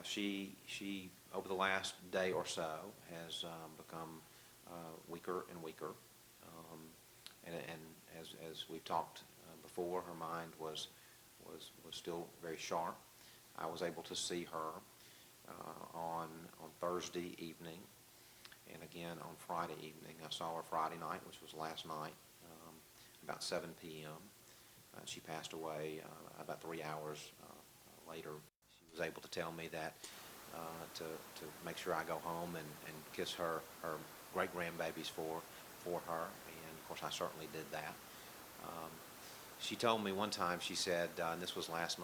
She over the last day or so has become weaker and weaker, and as we've talked before, her mind was still very sharp. I was able to see her on Thursday evening, and again on Friday evening. I saw her Friday night, which was last night, about 7 p.m. She passed away about 3 hours later. She was able to tell me that to make sure I go home and kiss her great-grandbabies for her, and of course I certainly did that. She told me one time, she said, and this was last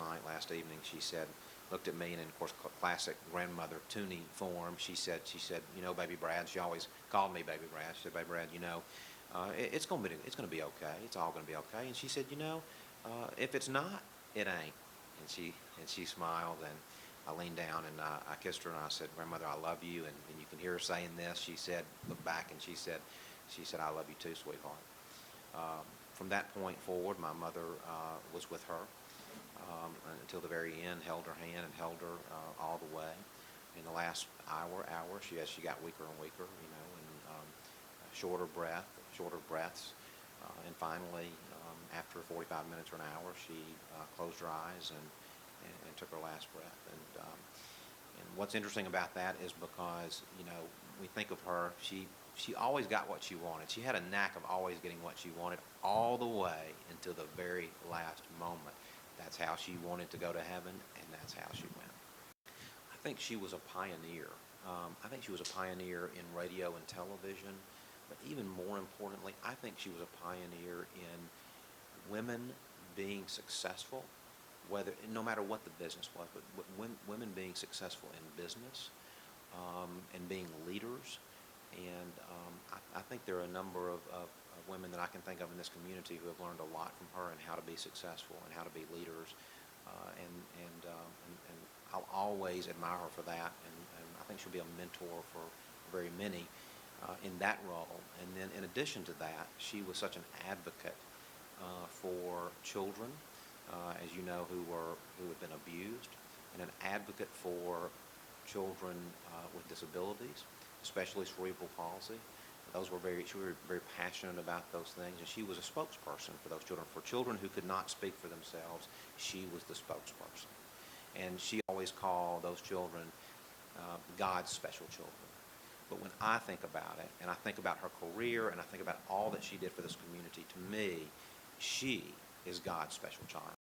evening, she said, looked at me, and of course classic grandmother Tuny form, she said, you know, baby Brad, she always called me baby Brad, she said, baby Brad, you know, it's going to be okay, it's all going to be okay. And she said, you know, if it's not, it ain't. And she smiled, and I leaned down and I kissed her, and I said, grandmother, I love you. And you can hear her saying this. She said, look back, and she said, I love you too, sweetheart. From that point forward, my mother was with her until the very end, held her hand and held her all the way. In the last hour, as she got weaker and weaker, you know, and shorter breaths. And finally, after 45 minutes or an hour, she closed her eyes and took her last breath. And what's interesting about that is because, you know, we think of her, she always got what she wanted. She had a knack of always getting what she wanted all the way until the very last moment. That's how she wanted to go to heaven, and that's how she went. I think she was a pioneer. I think she was a pioneer in radio and television, but even more importantly, I think she was a pioneer in women being successful, no matter what the business was, but women being successful in business and being leaders. And I think there are a number of women that I can think of in this community who have learned a lot from her and how to be successful and how to be leaders. And I'll always admire her for that. And I think she'll be a mentor for very many in that role. And then in addition to that, she was such an advocate for children, as you know, who had been abused, and an advocate for children with disabilities, especially cerebral palsy. She was very passionate about those things, and she was a spokesperson for those children. For children who could not speak for themselves, she was the spokesperson. And she always called those children God's special children. But when I think about it, and I think about her career, and I think about all that she did for this community, to me, she is God's special child.